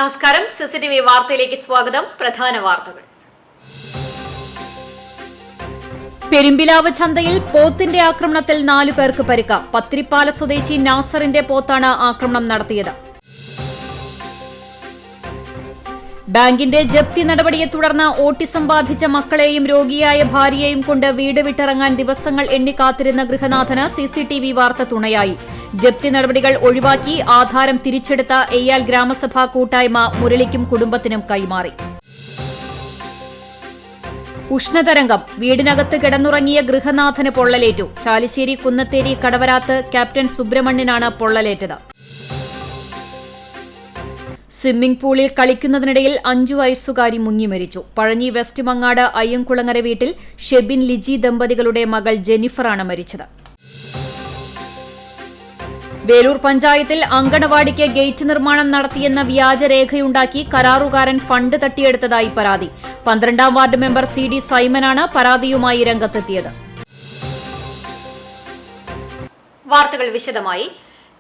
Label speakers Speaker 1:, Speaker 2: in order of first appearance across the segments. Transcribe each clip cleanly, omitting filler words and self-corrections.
Speaker 1: നമസ്കാരം. സിസിടിവി വാർത്തയിലേക്ക് സ്വാഗതം. പ്രധാന വാർത്തകൾ. പെരുമ്പിലാവ് ചന്തയിൽ പോത്തിന്റെ ആക്രമണത്തിൽ 4 പേർക്ക് പരിക്ക്. പത്തിരിപ്പാല സ്വദേശി നാസറിന്റെ പോത്താണ് ആക്രമണം നടത്തിയത്. ബാങ്കിന്റെ ജപ്തി നടപടിയെ തുടർന്ന് ഓട്ടിസം ബാധിച്ച മക്കളെയും രോഗിയായ ഭാര്യയെയും കൊണ്ട് വീട് വിട്ടിറങ്ങാൻ ദിവസങ്ങൾ എണ്ണിക്കാത്തിരുന്ന ഗൃഹനാഥന് സിസിടിവി വാർത്ത തുണയായി. ജപ്തി നടപടികൾ ഒഴിവാക്കി ആധാരം തിരിച്ചെടുത്ത എയ്യാൽ ഗ്രാമസഭാ കൂട്ടായ്മ മുരളിക്കും കുടുംബത്തിനും കൈമാറി. ഉഷ്ണതരംഗം. വീടിനകത്ത് കിടന്നുറങ്ങിയ ഗൃഹനാഥന് പൊള്ളലേറ്റു. ചാലിശ്ശേരി കുന്നത്തേരി കടവരാത്ത് ക്യാപ്റ്റൻ സുബ്രഹ്മണ്യനാണ് പൊള്ളലേറ്റത്. സ്വിമ്മിംഗ് പൂളിൽ കളിക്കുന്നതിനിടയിൽ 5 വയസ്സുകാരി മുങ്ങിമരിച്ചു. പഴഞ്ഞി വെസ്റ്റ് മങ്ങാട് അയ്യംകുളങ്ങര വീട്ടിൽ ഷെബിൻ ലിജി ദമ്പതികളുടെ മകൾ ജെന്നിഫറാണ് മരിച്ചത്. വേലൂർ പഞ്ചായത്തിൽ അങ്കണവാടിക്ക് ഗേറ്റ് നിർമ്മാണം നടത്തിയെന്ന വ്യാജരേഖയുണ്ടാക്കി കരാറുകാരൻ ഫണ്ട് തട്ടിയെടുത്തതായി പരാതി. 12ാം വാർഡ് മെമ്പർ CD സൈമനാണ് പരാതിയുമായി രംഗത്തെത്തിയത്. വാർത്തകൾ വിശദമായി.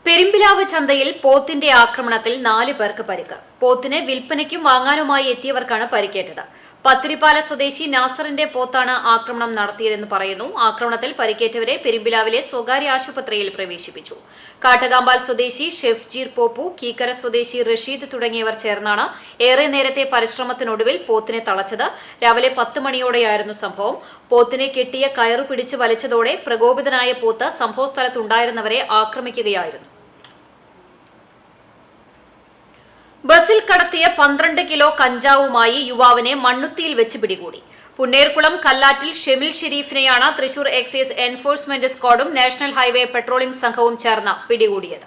Speaker 1: പെരുമ്പിലാവ് ചന്തയിൽ പോത്തിന്റെ ആക്രമണത്തിൽ 4 പേർക്ക് പരിക്ക്. പോത്തിനെ വിൽപ്പനയ്ക്കും വാങ്ങാനുമായി എത്തിയവർക്കാണ് പരിക്കേറ്റത്. പത്തിരിപ്പാല സ്വദേശി നാസറിന്റെ പോത്താണ് ആക്രമണം നടത്തിയതെന്ന് പറയുന്നു. ആക്രമണത്തിൽ പരിക്കേറ്റവരെ പെരുമ്പിലാവിലെ സ്വകാര്യ ആശുപത്രിയിൽ പ്രവേശിപ്പിച്ചു. കാട്ടകാമ്പാൽ സ്വദേശി ഷെഫ്ജീർ പോപ്പു, കീക്കര സ്വദേശി റഷീദ് തുടങ്ങിയവർ ചേർന്നാണ് ഏറെ നേരത്തെ പരിശ്രമത്തിനൊടുവിൽ പോത്തിനെ തളച്ചത്. രാവിലെ 10 മണിയോടെയായിരുന്നു സംഭവം. പോത്തിനെ കെട്ടിയ കയറു പിടിച്ച് വലിച്ചതോടെ പ്രകോപിതനായ പോത്ത് സംഭവസ്ഥലത്തുണ്ടായിരുന്നവരെ ആക്രമിക്കുകയായിരുന്നു. ബസിൽ കടത്തിയ 12 കിലോ കഞ്ചാവുമായി യുവാവിനെ മണ്ണുത്തിയിൽ വെച്ച് പിടികൂടി. പുന്നേർകുളം കല്ലാറ്റിൽ ഷെമിൽ ഷെരീഫിനെയാണ് തൃശൂർ എക്സൈസ് എൻഫോഴ്സ്മെന്റ് സ്ക്വാഡും നാഷണൽ ഹൈവേ പെട്രോളിംഗ് സംഘവും ചേർന്ന് പിടികൂടിയത്.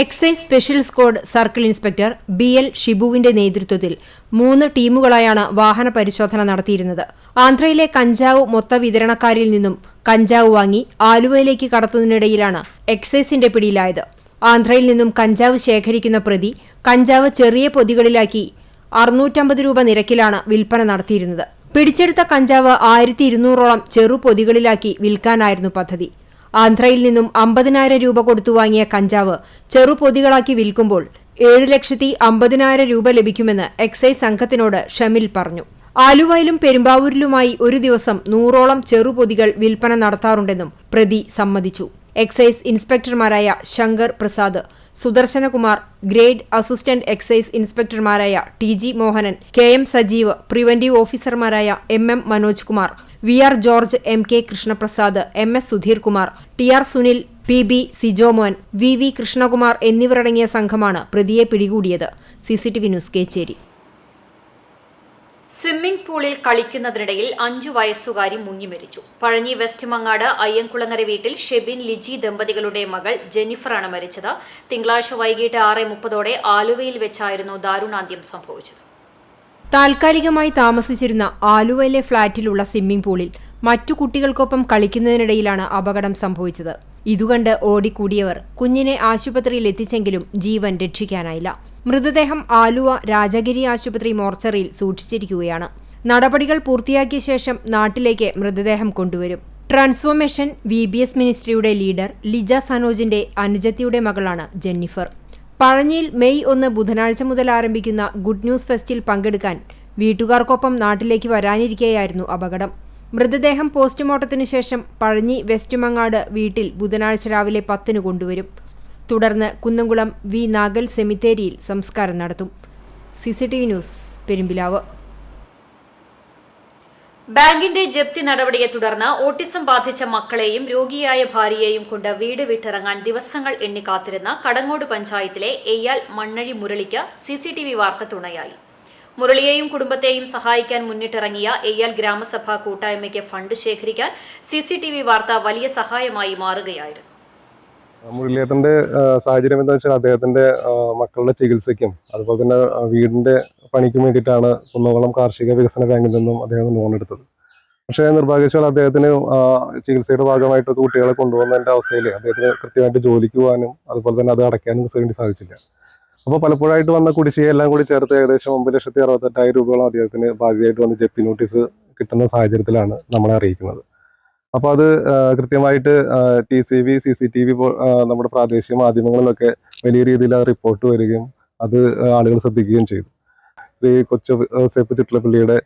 Speaker 2: Excise special squad circle inspector BL ഷിബുവിന്റെ നേതൃത്വത്തിൽ 3 ടീമുകളായാണ് വാഹന പരിശോധന നടത്തിയിരുന്നത്. ആന്ധ്രയിലെ കഞ്ചാവ് മൊത്ത വിതരണക്കാരിൽ നിന്നും കഞ്ചാവ് വാങ്ങി ആലുവയിലേക്ക് കടത്തുന്നതിനിടയിലാണ് എക്സൈസിന്റെ പിടിയിലായത്. ആന്ധ്രയിൽ നിന്നും കഞ്ചാവ് ശേഖരിക്കുന്ന പ്രതി കഞ്ചാവ് ചെറിയ പൊതികളിലാക്കി 650 രൂപ നിരക്കിലാണ് വിൽപ്പന നടത്തിയിരുന്നത്. പിടിച്ചെടുത്ത കഞ്ചാവ് 1200ഓളം ചെറു പൊതികളിലാക്കി വിൽക്കാനായിരുന്നു പദ്ധതി. ആന്ധ്രയിൽ നിന്നും 50,000 രൂപ കൊടുത്തു വാങ്ങിയ കഞ്ചാവ് ചെറു പൊതികളാക്കി വിൽക്കുമ്പോൾ 7,50,000 രൂപ ലഭിക്കുമെന്ന് എക്സൈസ് സംഘത്തിനോട് ഷമിൽ പറഞ്ഞു. ആലുവയിലും പെരുമ്പാവൂരിലുമായി ഒരു ദിവസം 100ഓളം ചെറുപൊതികൾ വിൽപ്പന നടത്താറുണ്ടെന്നും പ്രതി സമ്മതിച്ചു. എക്സൈസ് ഇൻസ്പെക്ടർമാരായ Shankar Prasad, Sudarshanakumar, grade assistant excise ഇൻസ്പെക്ടർമാരായ TG Mohanan, KM Sajeev, preventive ഓഫീസർമാരായ MM Manoj Kumar, VR George, MK Krishnaprasad, MS Sudheer Kumar, TR Sunil, PB Sijomon, VV Krishnakumar എന്നിവരടങ്ങിയ സംഘമാണ് പ്രതിയെ പിടികൂടിയത്. CCTV news Kecheri.
Speaker 1: സ്വിമ്മിംഗ് പൂളിൽ കളിക്കുന്നതിനിടയിൽ 5 വയസ്സുകാരി മുങ്ങിമരിച്ചു. പഴഞ്ഞി വെസ്റ്റ് മങ്ങാട് അയ്യംകുളങ്ങര വീട്ടിൽ ഷെബിൻ ലിജി ദമ്പതികളുടെ മകൾ ജെന്നിഫറാണ് മരിച്ചത്. തിങ്കളാഴ്ച വൈകിട്ട് 6:30ഓടെ ആലുവയിൽ വെച്ചായിരുന്നു ദാരുണാന്ത്യം സംഭവിച്ചത്.
Speaker 2: താൽക്കാലികമായി താമസിച്ചിരുന്ന ആലുവയിലെ ഫ്ളാറ്റിലുള്ള സ്വിമ്മിംഗ് പൂളിൽ മറ്റു കുട്ടികൾക്കൊപ്പം കളിക്കുന്നതിനിടയിലാണ് അപകടം സംഭവിച്ചത്. ഇതുകണ്ട് ഓടിക്കൂടിയവർ കുഞ്ഞിനെ ആശുപത്രിയിൽ എത്തിച്ചെങ്കിലും ജീവൻ രക്ഷിക്കാനായില്ല. മൃതദേഹം ആലുവ രാജഗിരി ആശുപത്രി മോർച്ചറിയിൽ സൂക്ഷിച്ചിരിക്കുകയാണ്. നടപടികൾ പൂർത്തിയാക്കിയ ശേഷം നാട്ടിലേക്ക് മൃതദേഹം കൊണ്ടുവരും. ട്രാൻസ്ഫോർമേഷൻ VBS മിനിസ്ട്രിയുടെ ലീഡർ ലിജ സനോജിന്റെ അനുജത്തിയുടെ മകളാണ് ജെന്നിഫർ. പഴഞ്ഞിയിൽ മെയ് 1 ബുധനാഴ്ച മുതൽ ആരംഭിക്കുന്ന ഗുഡ് ന്യൂസ് ഫെസ്റ്റിൽ പങ്കെടുക്കാൻ വീട്ടുകാർക്കൊപ്പം നാട്ടിലേക്ക് വരാനിരിക്കെയായിരുന്നു അപകടം. മൃതദേഹം പോസ്റ്റ്മോർട്ടത്തിനു ശേഷം പഴഞ്ഞി വെസ്റ്റ് മങ്ങാട് വീട്ടിൽ ബുധനാഴ്ച രാവിലെ 10 കൊണ്ടുവരും. തുടർന്ന് കുന്നംകുളം V നാഗൽ സെമിത്തേരിയിൽ സംസ്കാരം നടത്തും. CCTV news Perumpilavu.
Speaker 1: ബാങ്കിന്റെ ജപ്തി നടപടിയെ തുടർന്ന് ഓട്ടിസം ബാധിച്ച മക്കളെയും രോഗിയായ ഭാര്യയെയും കൊണ്ട് വീട് വിട്ടിറങ്ങാൻ ദിവസങ്ങൾ എണ്ണിക്കാത്തിരുന്ന കടങ്ങോട് പഞ്ചായത്തിലെ എയ്യാൽ മണ്ണഴി മുരളിക്ക് CCTV വാർത്ത തുണയായി. മുരളിയെയും കുടുംബത്തെയും സഹായിക്കാൻ മുന്നിട്ടിറങ്ങിയ എയ്യാൽ ഗ്രാമസഭാ കൂട്ടായ്മയ്ക്ക് ഫണ്ട് ശേഖരിക്കാൻ CCTV വാർത്ത വലിയ സഹായമായി മാറുകയായിരുന്നു.
Speaker 3: മുരളിയേട്ടന്റെ സാഹചര്യം എന്താ വെച്ചാൽ അദ്ദേഹത്തിന്റെ മക്കളുടെ ചികിത്സയ്ക്കും അതുപോലെ തന്നെ വീടിന്റെ പണിക്കും വേണ്ടിയിട്ടാണ് കുന്നംകുളം കാർഷിക വികസന ബാങ്കിൽ നിന്നും അദ്ദേഹം ലോൺ എടുത്തത്. പക്ഷേ നിർഭാഗ്യവശാൽ അദ്ദേഹത്തിന് ചികിത്സയുടെ ഭാഗമായിട്ട് കുട്ടികളെ കൊണ്ടുപോകുന്നതിന്റെ അവസ്ഥയിൽ അദ്ദേഹത്തിന് കൃത്യമായിട്ട് ജോലിക്ക് പോകാനും അതുപോലെ തന്നെ അത് അടയ്ക്കാനും വേണ്ടി സാധിച്ചില്ല. അപ്പോൾ പലപ്പോഴായിട്ട് വന്ന കുടിശ്ശികയെല്ലാം കൂടി ചേർത്ത് ഏകദേശം 9,68,000 രൂപയോളം അദ്ദേഹത്തിന് ബാധ്യതയായിട്ട് വന്ന് ജപ്തി നോട്ടീസ് കിട്ടുന്ന സാഹചര്യത്തിലാണ് നമ്മളെ അറിയിക്കുന്നത്. അപ്പോൾ അത് കൃത്യമായിട്ട് TCV CCTV നമ്മുടെ പ്രാദേശിക മാധ്യമങ്ങളിലൊക്കെ വലിയ രീതിയിൽ റിപ്പോർട്ട് വരികയും അത് ആളുകൾ ശ്രദ്ധിക്കുകയും ചെയ്തു. ശ്രീ കൊച്ചു സേപ്പ് ചിറ്റലപ്പള്ളിയുടെ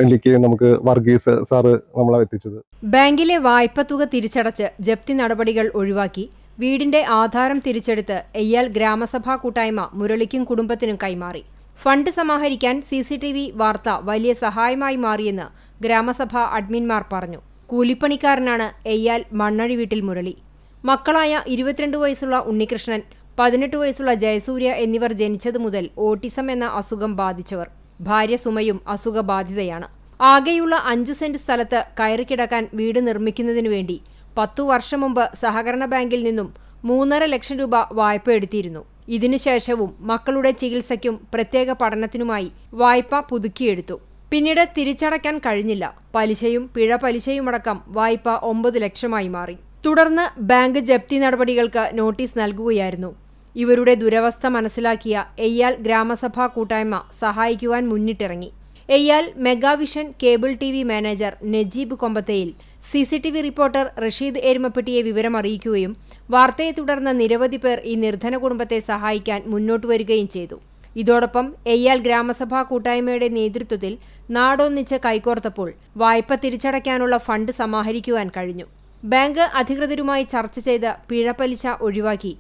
Speaker 3: എനിക്ക് നമുക്ക് വർഗീസ് സാറ് നമ്മളെ എത്തിച്ചത്.
Speaker 2: ബാങ്കിലെ വായ്പത്തുക തിരിച്ചടച്ച് ജപ്തി നടപടികൾ ഒഴിവാക്കി വീടിന്റെ ആധാരം തിരിച്ചെടുത്ത് എയ്യാൽ ഗ്രാമസഭാ കൂട്ടായ്മ മുരളിക്കും കുടുംബത്തിനും കൈമാറി. ഫണ്ട് സമാഹരിക്കാൻ CCTV വാർത്ത വലിയ സഹായമായി മാറിയെന്ന് ഗ്രാമസഭാ അഡ്മിൻമാർ പറഞ്ഞു. കൂലിപ്പണിക്കാരനാണ് എയ്യാൽ മണ്ണഴി വീട്ടിൽ മുരളി. മക്കളായ 22 വയസ്സുള്ള ഉണ്ണികൃഷ്ണൻ, 18 വയസ്സുള്ള ജയസൂര്യ എന്നിവർ ജനിച്ചതു മുതൽ ഓട്ടിസം എന്ന അസുഖം ബാധിച്ചവർ. ഭാര്യ സുമയും അസുഖബാധിതയാണ്. ആകെയുള്ള 5 സെന്റ് സ്ഥലത്ത് കയറിക്കിടക്കാൻ വീട് നിർമ്മിക്കുന്നതിനു വേണ്ടി 10 വർഷം മുമ്പ് സഹകരണ ബാങ്കിൽ നിന്നും 3.5 ലക്ഷം രൂപ വായ്പ എടുത്തിരുന്നു. ഇതിനുശേഷവും മക്കളുടെ ചികിത്സയ്ക്കും പ്രത്യേക പഠനത്തിനുമായി വായ്പ പുതുക്കിയെടുത്തു. പിന്നീട് തിരിച്ചടയ്ക്കാൻ കഴിഞ്ഞില്ല. പലിശയും പിഴ പലിശയുമടക്കം വായ്പ 9 ലക്ഷമായി മാറി. തുടർന്ന് ബാങ്ക് ജപ്തി നടപടികൾക്ക് നോട്ടീസ് നൽകുകയായിരുന്നു. ഇവരുടെ ദുരവസ്ഥ മനസ്സിലാക്കിയ എയ്യാൽ ഗ്രാമസഭാ കൂട്ടായ്മ സഹായിക്കുവാൻ മുന്നിട്ടിറങ്ങി. Eyyal Megavision cable TV manager Najeeb Kombathayil CCTV reporter Rasheed എരുമപ്പെട്ടിയെ വിവരം അറിയിക്കുകയും വാർത്തയെ തുടർന്ന് നിരവധി പേർ ഈ നിർധന കുടുംബത്തെ സഹായിക്കാൻ മുന്നോട്ട് വരികയും ചെയ്തു. ഇതോടൊപ്പം എയ്യാൽ ഗ്രാമസഭാ കൂട്ടായ്മയുടെ നേതൃത്വത്തിൽ നാടൊന്നിച്ച് കൈകോർത്തപ്പോൾ വായ്പ തിരിച്ചടയ്ക്കാനുള്ള ഫണ്ട് സമാഹരിക്കുവാൻ കഴിഞ്ഞു. ബാങ്ക് അധികൃതരുമായി ചർച്ച ചെയ്ത് പിഴ പലിശ ഒഴിവാക്കി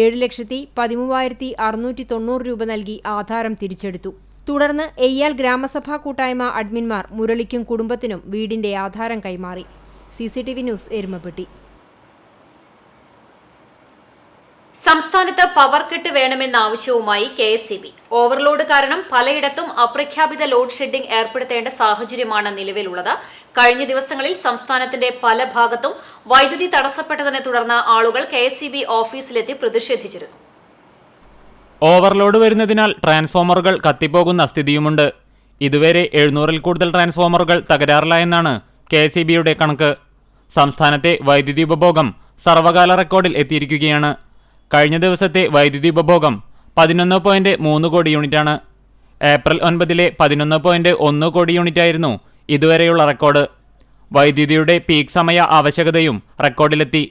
Speaker 2: 7,13,690 രൂപ നൽകി ആധാരം തിരിച്ചെടുത്തു. തുടർന്ന് എയ്യാൽ ഗ്രാമസഭാ കൂട്ടായ്മ അഡ്മിൻമാർ മുരളിക്കും കുടുംബത്തിനും വീടിന്റെ ആധാരം കൈമാറി. CCTV news Erumapetty.
Speaker 1: സംസ്ഥാനത്ത് പവർ കട്ട് വേണമെന്ന ആവശ്യവുമായി KSEB. ഓവർലോഡ് കാരണം പലയിടത്തും അപ്രഖ്യാപിത ലോഡ് ഷെഡിംഗ് ഏർപ്പെടുത്തേണ്ട സാഹചര്യമാണ് നിലവിലുള്ളത്. കഴിഞ്ഞ ദിവസങ്ങളിൽ സംസ്ഥാനത്തിന്റെ പല ഭാഗത്തും വൈദ്യുതി തടസ്സപ്പെട്ടതിനെ തുടർന്ന് ആളുകൾ KSEB ഓഫീസിലെത്തി പ്രതിഷേധിച്ചിരുന്നു.
Speaker 4: ഓവർലോഡ് വരുന്നതിനാൽ ട്രാൻസ്ഫോമറുകൾ കത്തിപ്പോകുന്ന സ്ഥിതിയുമുണ്ട്. ഇതുവരെ 700-ൽ കൂടുതൽ ട്രാൻസ്ഫോമറുകൾ തകരാറിലായെന്നാണ് KSEBയുടെ കണക്ക്. സംസ്ഥാനത്തെ വൈദ്യുതി ഉപഭോഗം സർവകാല റെക്കോർഡിൽ എത്തിയിരിക്കുകയാണ്. കഴിഞ്ഞ ദിവസത്തെ വൈദ്യുതി ഉപഭോഗം 11.3 കോടി യൂണിറ്റാണ്. ഏപ്രിൽ 9-ലെ 11.1 കോടി യൂണിറ്റായിരുന്നു ഇതുവരെയുള്ള റെക്കോർഡ്. വൈദ്യുതിയുടെ പീക്ക് സമയ ആവശ്യകതയും റെക്കോർഡിലെത്തി.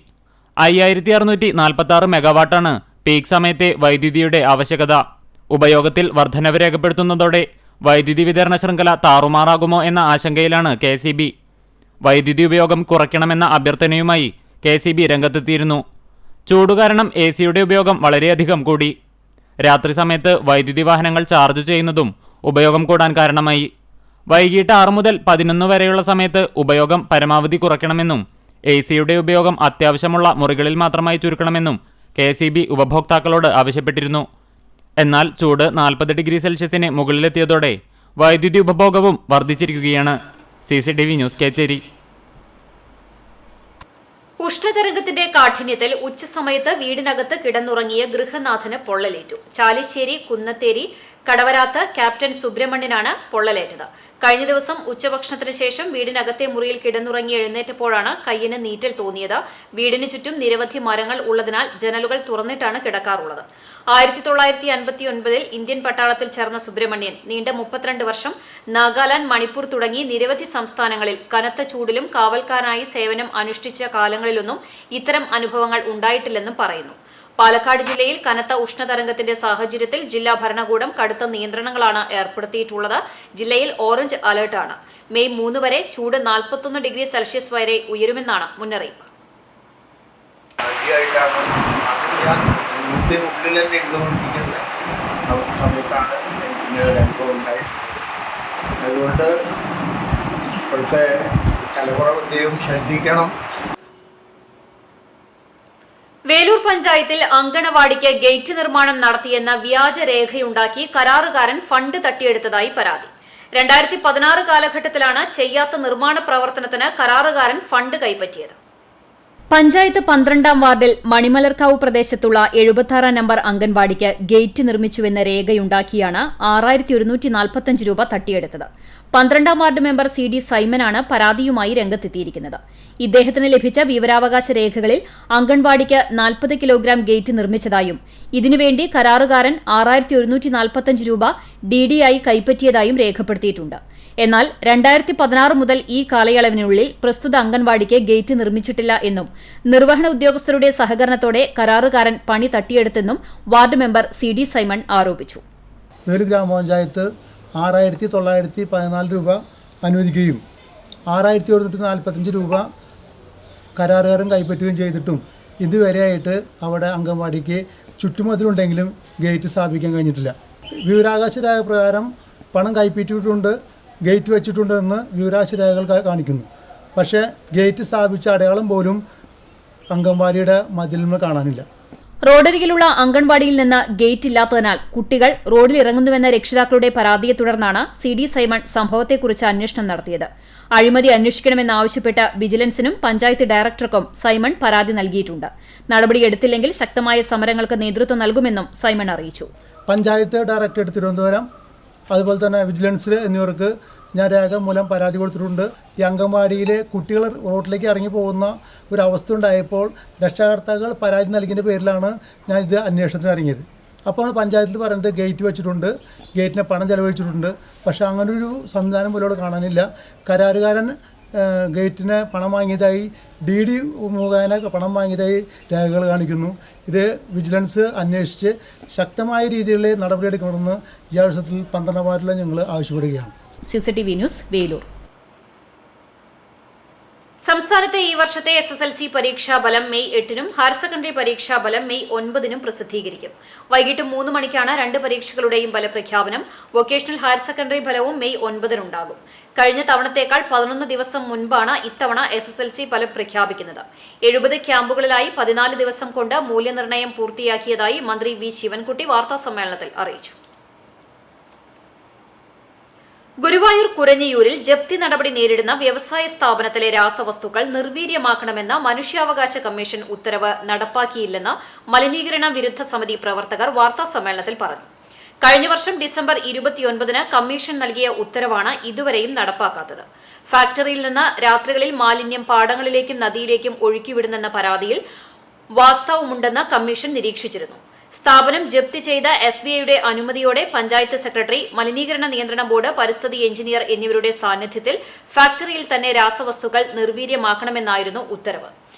Speaker 4: 5646 മെഗാവാട്ടാണ് പീക്ക് സമയത്തെ വൈദ്യുതിയുടെ ആവശ്യകത. ഉപയോഗത്തിൽ വർധനവ് രേഖപ്പെടുത്തുന്നതോടെ വൈദ്യുതി വിതരണ ശൃംഖല താറുമാറാകുമോ എന്ന ആശങ്കയിലാണ് KSEB. വൈദ്യുതി ഉപയോഗം കുറയ്ക്കണമെന്ന അഭ്യർത്ഥനയുമായി KSEB രംഗത്തെത്തിയിരുന്നു. ചൂടുകാരണം AC-യുടെ ഉപയോഗം വളരെയധികം കൂടി. രാത്രി സമയത്ത് വൈദ്യുതി വാഹനങ്ങൾ ചാർജ് ചെയ്യുന്നതും ഉപയോഗം കൂടാൻ കാരണമായി. വൈകിട്ട് 6 മുതൽ 11 വരെയുള്ള സമയത്ത് ഉപയോഗം പരമാവധി കുറയ്ക്കണമെന്നും AC-യുടെ ഉപയോഗം അത്യാവശ്യമുള്ള മുറികളിൽ മാത്രമായി ചുരുക്കണമെന്നും KSEB ഉപഭോക്താക്കളോട് ആവശ്യപ്പെട്ടിരുന്നു. എന്നാൽ ചൂട് 40 ഡിഗ്രി സെൽഷ്യസിന് മുകളിലെത്തിയതോടെ വൈദ്യുതി ഉപഭോഗവും വർദ്ധിച്ചിരിക്കുകയാണ്. CCTV news Kechery.
Speaker 1: ഉഷ്ണതരംഗത്തിന്റെ കാഠിന്യത്തിൽ ഉച്ചസമയത്ത് വീടിനകത്ത് കിടന്നുറങ്ങിയ ഗൃഹനാഥന് പൊള്ളലേറ്റു. ചാലിശ്ശേരി കുന്നത്തേരി കടവരാത്ത് ക്യാപ്റ്റൻ സുബ്രഹ്മണ്യനാണ് പൊള്ളലേറ്റത്. കഴിഞ്ഞ ദിവസം ഉച്ചഭക്ഷണത്തിന് ശേഷം വീടിനകത്തെ മുറിയിൽ കിടന്നുറങ്ങി എഴുന്നേറ്റപ്പോഴാണ് കയ്യിന് നീറ്റൽ തോന്നിയത്. വീടിന് ചുറ്റും നിരവധി മരങ്ങൾ ഉള്ളതിനാൽ ജനലുകൾ തുറന്നിട്ടാണ് കിടക്കാറുള്ളത്. 1959-ൽ ഇന്ത്യൻ പട്ടാളത്തിൽ ചേർന്ന സുബ്രഹ്മണ്യൻ നീണ്ട 32 വർഷം നാഗാലാൻഡ്, മണിപ്പൂർ തുടങ്ങി നിരവധി സംസ്ഥാനങ്ങളിൽ കനത്ത ചൂടിലും കാവൽക്കാരനായി സേവനം അനുഷ്ഠിച്ച കാലങ്ങളിലൊന്നും ഇത്തരം അനുഭവങ്ങൾ ഉണ്ടായിട്ടില്ലെന്നും പറയുന്നു. പാലക്കാട് ജില്ലയിൽ കനത്ത ഉഷ്ണതരംഗത്തിന്റെ സാഹചര്യത്തിൽ ജില്ലാ ഭരണകൂടം കടുത്ത നിയന്ത്രണങ്ങളാണ് ഏർപ്പെടുത്തിയിട്ടുള്ളത്. ജില്ലയിൽ ഓറഞ്ച് അലർട്ടാണ്. മെയ് 3 വരെ ചൂട് 41 ഡിഗ്രി സെൽഷ്യസ് വരെ ഉയരുമെന്നാണ് മുന്നറിയിപ്പ്.
Speaker 5: അതുകൊണ്ട് ഇപ്പോഴത്തെ തലമുറ പ്രത്യേകം ശ്രദ്ധിക്കണം.
Speaker 1: വേലൂർ പഞ്ചായത്തിൽ അങ്കണവാടിക്ക് ഗേറ്റ് നിർമ്മാണം നടത്തിയെന്ന വ്യാജ രേഖയുണ്ടാക്കി കരാറുകാരൻ ഫണ്ട് തട്ടിയെടുത്തതായി പരാതി. 2016 കാലഘട്ടത്തിലാണ് ചെയ്യാത്ത നിർമ്മാണ പ്രവർത്തനത്തിന് കരാറുകാരൻ ഫണ്ട് കൈപ്പറ്റിയത്. പഞ്ചായത്ത് 12-ാം വാർഡിൽ മണിമലർക്കാവ് പ്രദേശത്തുള്ള 76-ാം നമ്പർ അംഗൻവാടിക്ക് ഗേറ്റ് നിർമ്മിച്ചുവെന്ന രേഖയുണ്ടാക്കിയാണ് 6145 രൂപ തട്ടിയെടുത്തത്. 12-ാം വാർഡ് മെമ്പർ CD സൈമനാണ് പരാതിയുമായി രംഗത്തെത്തിയിരിക്കുന്നത്. ഇദ്ദേഹത്തിന് ലഭിച്ച വിവരാവകാശ രേഖകളിൽ അംഗൻവാടിക്ക് 40 കിലോഗ്രാം ഗേറ്റ് നിർമ്മിച്ചതായും ഇതിനുവേണ്ടി കരാറുകാരൻ 6145 രൂപ DDയായി കൈപ്പറ്റിയതായും രേഖപ്പെടുത്തിയിട്ടുണ്ട്. എന്നാൽ 2016 മുതൽ ഈ കാലയളവിനുള്ളിൽ പ്രസ്തുത അംഗൻവാടിക്ക് ഗേറ്റ് നിർമ്മിച്ചിട്ടില്ല എന്നും നിർവഹണ ഉദ്യോഗസ്ഥരുടെ സഹകരണത്തോടെ കരാറുകാരൻ പണി തട്ടിയെടുത്തെന്നും വാർഡ് മെമ്പർ CD സൈമൺ ആരോപിച്ചു.
Speaker 6: വേലൂർ ഗ്രാമപഞ്ചായത്ത് 6914 രൂപ അനുവദിക്കുകയും 6145 രൂപ കരാറുകാരൻ കൈപ്പറ്റുകയും ചെയ്തിട്ടും ഇതുവരെയായിട്ട് അവിടെ അംഗൻവാടിക്ക് ചുറ്റുമതിലുണ്ടെങ്കിലും ഗേറ്റ് സ്ഥാപിക്കാൻ കഴിഞ്ഞിട്ടില്ല. വിവരാവകാശ രേഖ പ്രകാരം പണം കൈപ്പറ്റിയിട്ടുണ്ട്, ഗേറ്റ് വെച്ചിട്ടുണ്ടെന്ന് വിവരാവകാശ രേഖകൾ കാണിക്കുന്നു. പക്ഷേ ഗേറ്റ് സ്ഥാപിച്ച അടയാളം പോലും അംഗൻവാടിയുടെ മതിലിൽ നിന്ന് കാണാനില്ല.
Speaker 1: റോഡരികിലുള്ള അംഗൻവാടിയിൽ നിന്ന് ഗേറ്റ് ഇല്ലാത്തതിനാൽ കുട്ടികൾ റോഡിലിറങ്ങുന്നുവെന്ന രക്ഷിതാക്കളുടെ പരാതിയെ തുടർന്നാണ് CD സൈമൺ സംഭവത്തെക്കുറിച്ച് അന്വേഷണം നടത്തിയത്. അഴിമതി അന്വേഷിക്കണമെന്നാവശ്യപ്പെട്ട് വിജിലൻസിനും പഞ്ചായത്ത് ഡയറക്ടർക്കും സൈമൺ പരാതി നൽകിയിട്ടുണ്ട്. നടപടിയെടുത്തില്ലെങ്കിൽ ശക്തമായ സമരങ്ങൾക്ക് നേതൃത്വം നൽകുമെന്നും സൈമൺ അറിയിച്ചു.
Speaker 6: പഞ്ചായത്ത് ഡയറക്ടർ തിരുവനന്തപുരം, അതുപോലെ തന്നെ വിജിലൻസ് എന്നിവർക്ക് ഞാൻ രേഖാമൂലം പരാതി കൊടുത്തിട്ടുണ്ട്. ഈ അംഗൻവാടിയിലെ കുട്ടികൾ റോഡിലേക്ക് ഇറങ്ങി പോകുന്ന ഒരു അവസ്ഥ ഉണ്ടായപ്പോൾ രക്ഷകർത്താക്കൾ പരാതി നൽകിയതിൻ്റെ പേരിലാണ് ഞാൻ ഇത് അന്വേഷണത്തിന് ഇറങ്ങിയത്. അപ്പോൾ പഞ്ചായത്തിൽ പറയുന്നത് ഗേറ്റ് വെച്ചിട്ടുണ്ട്, ഗേറ്റിന് പണം ചെലവഴിച്ചിട്ടുണ്ട്. പക്ഷേ അങ്ങനൊരു സംവിധാനം പോലും കാണാനില്ല. കരാറുകാരൻ ഗേറ്റിന് പണം വാങ്ങിയതായി DD മുഖേന പണം വാങ്ങിയതായി രേഖകൾ കാണിക്കുന്നു. ഇത് വിജിലൻസ് അന്വേഷിച്ച് ശക്തമായ രീതിയിൽ നടപടിയെടുക്കണമെന്ന് ഈ ആവശ്യത്തിൽ 12 വാർഡിൽ ഞങ്ങൾ ആവശ്യപ്പെടുകയാണ്.
Speaker 1: CCTV news, Velur. സംസ്ഥാനത്തെ ഈ വർഷത്തെ SSLC പരീക്ഷാഫലം മെയ് 8-നും ഹയർ സെക്കൻഡറി പരീക്ഷാഫലം മെയ് 9-നും പ്രസിദ്ധീകരിക്കും. വൈകിട്ട് 3 മണിക്കാണ് 2 പരീക്ഷകളുടെയും ഫലപ്രഖ്യാപനം. വൊക്കേഷണൽ ഹയർ സെക്കൻഡറി ഫലവും മെയ് 9-നുണ്ടാകും. കഴിഞ്ഞ തവണത്തേക്കാൾ 11 ദിവസം മുൻപാണ് ഇത്തവണ SSLC ഫലം പ്രഖ്യാപിക്കുന്നത്. 70 ക്യാമ്പുകളിലായി 14 ദിവസം കൊണ്ട് മൂല്യനിർണ്ണയം പൂർത്തിയാക്കിയതായി മന്ത്രി V ശിവൻകുട്ടി വാർത്താസമ്മേളനത്തിൽ അറിയിച്ചു. ഗുരുവായൂർ കുരഞ്ഞിയൂരിൽ ജപ്തി നടപടി നേരിടുന്ന വ്യവസായ സ്ഥാപനത്തിലെ രാസവസ്തുക്കൾ നിർവീര്യമാക്കണമെന്ന മനുഷ്യാവകാശ കമ്മീഷൻ ഉത്തരവ് നടപ്പാക്കിയില്ലെന്ന് മലിനീകരണ വിരുദ്ധ സമിതി പ്രവർത്തകർ വാർത്താസമ്മേളനത്തിൽ പറഞ്ഞു. കഴിഞ്ഞ വർഷം ഡിസംബർ 29-ന് കമ്മീഷൻ നൽകിയ ഉത്തരവാണ് ഇതുവരെയും നടപ്പാക്കാത്തത്. ഫാക്ടറിയിൽ നിന്ന് രാത്രികളിൽ മാലിന്യം പാടങ്ങളിലേക്കും നദിയിലേക്കും ഒഴുക്കിവിടുന്നെന്ന പരാതിയിൽ വാസ്തവമുണ്ടെന്ന് കമ്മീഷൻ നിരീക്ഷിച്ചിരുന്നു. സ്ഥാപനം ജപ്തി ചെയ്ത SBIയുടെ അനുമതിയോടെ പഞ്ചായത്ത് സെക്രട്ടറി, മലിനീകരണ നിയന്ത്രണ ബോർഡ്, പരിസ്ഥിതി എഞ്ചിനീയർ എന്നിവരുടെ സാന്നിധ്യത്തിൽ ഫാക്ടറിയിൽ തന്നെ രാസവസ്തുക്കൾ നിർവീര്യമാക്കണമെന്നായിരുന്നു ഉത്തരവ്.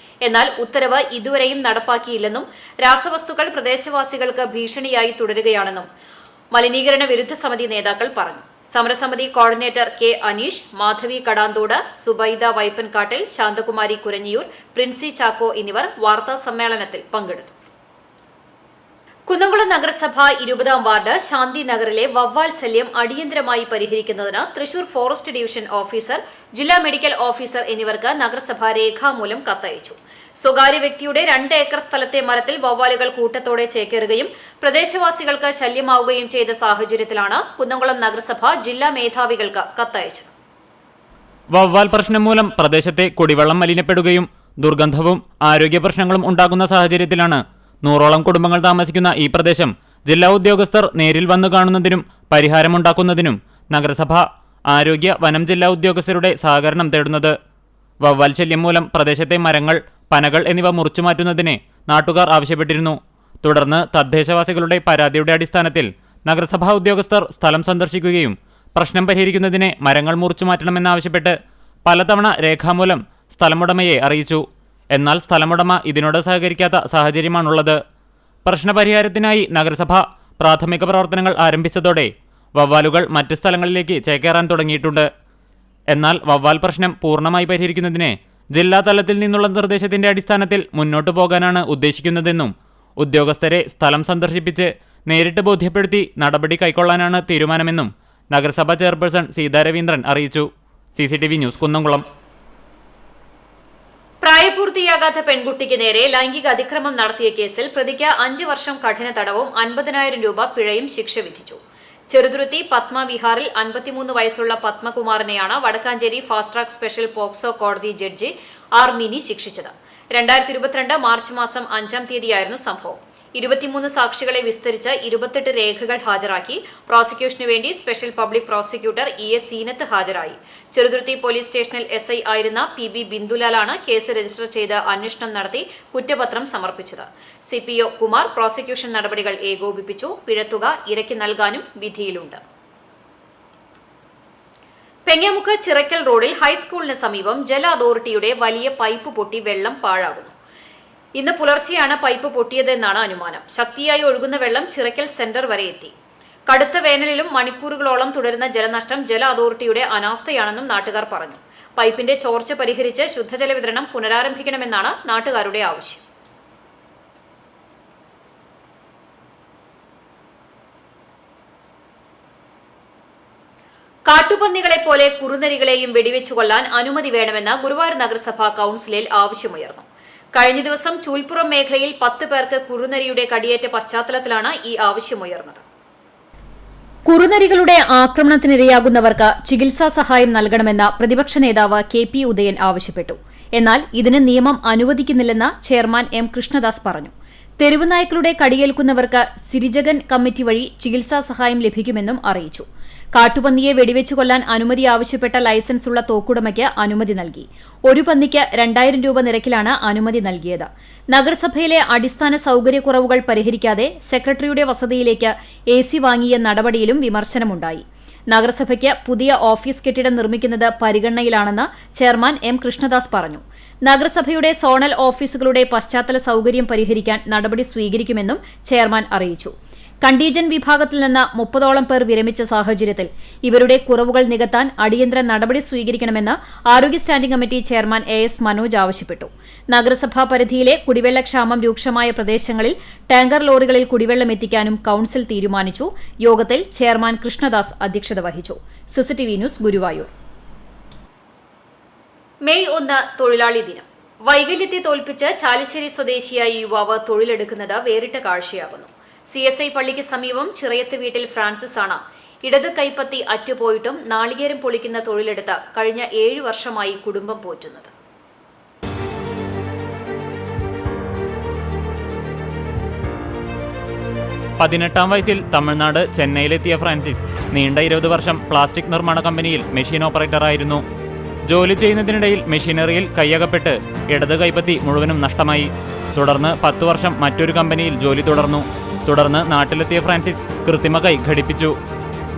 Speaker 1: എന്നാൽ ഉത്തരവ് ഇതുവരെയും നടപ്പാക്കിയില്ലെന്നും രാസവസ്തുക്കൾ പ്രദേശവാസികൾക്ക് ഭീഷണിയായി തുടരുകയാണെന്നും മലിനീകരണ വിരുദ്ധ സമിതി നേതാക്കൾ പറഞ്ഞു. സമരസമിതി കോർഡിനേറ്റർ K അനീഷ്, മാധവി കടാന്തോട്, സുബൈദ വൈപ്പൻകാട്ടിൽ, ശാന്തകുമാരി കുരഞ്ഞിയൂർ, പ്രിൻസി ചാക്കോ എന്നിവർ വാർത്താ സമ്മേളനത്തിൽ പങ്കെടുത്തു. കുന്നംകുളം നഗരസഭ 20-ാം വാർഡ് ശാന്തി നഗറിലെ വവ്വാൽ ശല്യം അടിയന്തരമായി പരിഹരിക്കുന്നതിന് തൃശൂർ ഫോറസ്റ്റ് ഡിവിഷൻ ഓഫീസർ, ജില്ലാ മെഡിക്കൽ ഓഫീസർ എന്നിവർക്ക് നഗരസഭ രേഖാമൂലം കത്തയച്ചു. സ്വകാര്യ വ്യക്തിയുടെ 2 ഏക്കർ സ്ഥലത്തെ മരത്തിൽ വവ്വാലുകൾ കൂട്ടത്തോടെ ചേക്കേറുകയും പ്രദേശവാസികൾക്ക് ശല്യമാവുകയും ചെയ്ത സാഹചര്യത്തിലാണ് കുന്നംകുളം നഗരസഭ ജില്ലാ മേധാവികൾക്ക് കത്തയച്ചത്.
Speaker 4: വവ്വാൽ പ്രശ്നം മൂലം പ്രദേശത്തെ കുടിവെള്ളം മലിനപ്പെടുകയും ദുർഗന്ധവും ആരോഗ്യ പ്രശ്നങ്ങളും ഉണ്ടാകുന്ന സാഹചര്യത്തിലാണ് 100ഓളം കുടുംബങ്ങൾ താമസിക്കുന്ന ഈ പ്രദേശം ജില്ലാ ഉദ്യോഗസ്ഥർ നേരിൽ വന്നു കാണുന്നതിനും പരിഹാരമുണ്ടാക്കുന്നതിനും നഗരസഭ, ആരോഗ്യ, വനം ജില്ലാ ഉദ്യോഗസ്ഥരുടെ സഹകരണം തേടുന്നത്. വവ്വാൽ ശല്യം മൂലം പ്രദേശത്തെ മരങ്ങൾ, പനകൾ എന്നിവ മുറിച്ചുമാറ്റുന്നതിന് നാട്ടുകാർ ആവശ്യപ്പെട്ടിരുന്നു. തുടർന്ന് തദ്ദേശവാസികളുടെ പരാതിയുടെ അടിസ്ഥാനത്തിൽ നഗരസഭാ ഉദ്യോഗസ്ഥർ സ്ഥലം സന്ദർശിക്കുകയും പ്രശ്നം പരിഹരിക്കുന്നതിന് മരങ്ങൾ മുറിച്ചുമാറ്റണമെന്നാവശ്യപ്പെട്ട് പലതവണ രേഖാമൂലം സ്ഥലമുടമയെ അറിയിച്ചു. എന്നാൽ സ്ഥലമുടമ ഇതിനോട് സഹകരിക്കാത്ത സാഹചര്യമാണുള്ളത്. പ്രശ്നപരിഹാരത്തിനായി നഗരസഭ പ്രാഥമിക പ്രവർത്തനങ്ങൾ ആരംഭിച്ചതോടെ വവ്വാലുകൾ മറ്റ് സ്ഥലങ്ങളിലേക്ക് ചേക്കേറാൻ തുടങ്ങിയിട്ടുണ്ട്. എന്നാൽ വവ്വാൽ പ്രശ്നം പൂർണ്ണമായി പരിഹരിക്കുന്നതിന് ജില്ലാ തലത്തിൽ നിന്നുള്ള നിർദ്ദേശത്തിന്റെ അടിസ്ഥാനത്തിൽ മുന്നോട്ടു പോകാനാണ് ഉദ്ദേശിക്കുന്നതെന്നും ഉദ്യോഗസ്ഥരെ സ്ഥലം സന്ദർശിപ്പിച്ച് നേരിട്ട് ബോധ്യപ്പെടുത്തി നടപടി കൈക്കൊള്ളാനാണ് തീരുമാനമെന്നും നഗരസഭാ ചെയർപേഴ്സൺ സീതാ രവീന്ദ്രൻ അറിയിച്ചു. CCTV news, Kunnamkulam.
Speaker 1: പ്രായപൂർത്തിയാകാത്ത പെൺകുട്ടിക്ക് നേരെ ലൈംഗിക അതിക്രമം നടത്തിയ കേസിൽ പ്രതിക്ക് 5 വർഷം കഠിന തടവും 50,000 രൂപ പിഴയും ശിക്ഷ വിധിച്ചു. ചെറുതുരുത്തി പത്മ വിഹാറിൽ 53 വയസ്സുള്ള പത്മകുമാറിനെയാണ് Vadakkancherry fast track special POCSO കോടതി ജഡ്ജി R. മിനി ശിക്ഷിച്ചത്. 2022 മാർച്ച് മാസം 5-ാം തീയതിയായിരുന്നു സംഭവം. 23 സാക്ഷികളെ വിസ്തരിച്ച് 28 രേഖകൾ ഹാജരാക്കി. പ്രോസിക്യൂഷനു വേണ്ടി special public prosecutor ES Seenath ഹാജരായി. ചെറുതുരുത്തി പോലീസ് സ്റ്റേഷനിൽ SI ആയിരുന്ന PB ബിന്ദുലാലാണ് കേസ് രജിസ്റ്റർ ചെയ്ത് അന്വേഷണം നടത്തി കുറ്റപത്രം സമർപ്പിച്ചത്. CPO കുമാർ പ്രോസിക്യൂഷൻ നടപടികൾ ഏകോപിപ്പിച്ചു. പിഴത്തുക ഇരയ്ക്ക് നൽകാനും വിധിയിലുണ്ട്. പെങ്ങമുക്ക് ചിറക്കൽ റോഡിൽ ഹൈസ്കൂളിന് സമീപം ജല അതോറിറ്റിയുടെ വലിയ പൈപ്പ് പൊട്ടി വെള്ളം പാഴാകുന്നു. ഇന്ന് പുലർച്ചെയാണ് പൈപ്പ് പൊട്ടിയതെന്നാണ് അനുമാനം. ശക്തിയായി ഒഴുകുന്ന വെള്ളം ചിറക്കൽ സെന്റർ വരെ എത്തി. കടുത്ത വേനലിലും മണിക്കൂറുകളോളം തുടരുന്ന ജലനഷ്ടം ജല അതോറിറ്റിയുടെ അനാസ്ഥയാണെന്നും നാട്ടുകാർ പറഞ്ഞു. പൈപ്പിന്റെ ചോർച്ച പരിഹരിച്ച് ശുദ്ധജല വിതരണം പുനരാരംഭിക്കണമെന്നാണ് നാട്ടുകാരുടെ ആവശ്യം. കാട്ടുപന്നികളെ പോലെ കുറുനരികളെയും വെടിവെച്ചു കൊല്ലാൻ അനുമതി വേണമെന്ന ഗുരുവായൂർ നഗരസഭാ കൌൺസിലിൽ ആവശ്യമുയർന്നു. കഴിഞ്ഞ ദിവസം ചൂൽപ്പുറം മേഖലയിൽ 10 പേർക്ക് കുറുനരിയുടെ കടിയേറ്റ പശ്ചാത്തലത്തിലാണ് ഈ ആവശ്യമുയർന്നത്. കുറുനരികളുടെ ആക്രമണത്തിനിരയാകുന്നവർക്ക് ചികിത്സാ സഹായം നൽകണമെന്ന പ്രതിപക്ഷ നേതാവ് KP ഉദയൻ ആവശ്യപ്പെട്ടു. എന്നാൽ ഇതിന് നിയമം അനുവദിക്കുന്നില്ലെന്ന് ചെയർമാൻ M കൃഷ്ണദാസ് പറഞ്ഞു. തെരുവ് നായ്ക്കളുടെ കടിയേൽക്കുന്നവർക്ക് സിരിജഗൻ കമ്മിറ്റി വഴി ചികിത്സാ സഹായം ലഭിക്കുമെന്നും അറിയിച്ചു. കാട്ടുപന്നിയെ വെടിവെച്ചു കൊല്ലാൻ അനുമതി ആവശ്യപ്പെട്ട ലൈസൻസുള്ള തോക്കുടമയ്ക്ക് അനുമതി നൽകി. ഒരു പന്നിക്ക് 2000 രൂപ നിരക്കിലാണ് അനുമതി നൽകിയത്. നഗരസഭയിലെ അടിസ്ഥാന സൌകര്യക്കുറവുകൾ പരിഹരിക്കാതെ സെക്രട്ടറിയുടെ വസതിയിലേക്ക് AC വാങ്ങിയ നടപടിയിലും വിമർശനമുണ്ടായി. നഗരസഭയ്ക്ക് പുതിയ ഓഫീസ് കെട്ടിടം നിർമ്മിക്കുന്നത് പരിഗണനയിലാണെന്ന് ചെയർമാൻ M കൃഷ്ണദാസ് പറഞ്ഞു. നഗരസഭയുടെ സോണൽ ഓഫീസുകളുടെ പശ്ചാത്തല സൌകര്യം പരിഹരിക്കാൻ നടപടി സ്വീകരിക്കുമെന്നും ചെയർമാൻ അറിയിച്ചു. കണ്ടീജന്റ് വിഭാഗത്തിൽ നിന്ന് 30ഓളം പേർ വിരമിച്ച സാഹചര്യത്തിൽ ഇവരുടെ കുറവുകൾ നികത്താൻ അടിയന്തര നടപടി സ്വീകരിക്കണമെന്ന് ആരോഗ്യ standing committee chairman AS Manoj ആവശ്യപ്പെട്ടു. നഗരസഭാ പരിധിയിലെ കുടിവെള്ളക്ഷാമം രൂക്ഷമായ പ്രദേശങ്ങളിൽ ടാങ്കർ ലോറികളിൽ കുടിവെള്ളം എത്തിക്കാനും കൌൺസിൽ തീരുമാനിച്ചു. യോഗത്തിൽ ചെയർമാൻ കൃഷ്ണദാസ് അധ്യക്ഷത വഹിച്ചു. CCTV news Guruvayur. മെയ് 1 തൊഴിലാളി ദിനം. വൈകല്യത്തെ തോൽപ്പിച്ച് ചാലിശ്ശേരി സ്വദേശിയായ യുവാവ് തൊഴിലെടുക്കുന്നത് വേറിട്ട കാഴ്ചയാകുന്നു. CSI പള്ളിക്ക് സമീപം ചിറയത്ത് വീട്ടിൽ ഫ്രാൻസിസ് ആണ് ഇടത് കൈപ്പത്തി അറ്റുപോയിട്ടും നാളികേരം പൊളിക്കുന്ന തൊഴിലെടുത്ത് കഴിഞ്ഞ 7 വർഷമായി കുടുംബം പോറ്റുന്നത്.
Speaker 4: പതിനെട്ടാം വയസ്സിൽ തമിഴ്നാട് ചെന്നൈയിലെത്തിയ ഫ്രാൻസിസ് നീണ്ട 20 വർഷം പ്ലാസ്റ്റിക് നിർമ്മാണ കമ്പനിയിൽ മെഷീൻ ഓപ്പറേറ്ററായിരുന്നു. ജോലി ചെയ്യുന്നതിനിടയിൽ മെഷീനറിയിൽ കൈയകപ്പെട്ട് ഇടത് കൈപ്പത്തി മുഴുവനും നഷ്ടമായി. തുടർന്ന് 10 വർഷം മറ്റൊരു കമ്പനിയിൽ ജോലി തുടർന്നു. തുടർന്ന് നാട്ടിലെത്തിയ ഫ്രാൻസിസ് കൃത്രിമ കൈ ഘടിപ്പിച്ചു.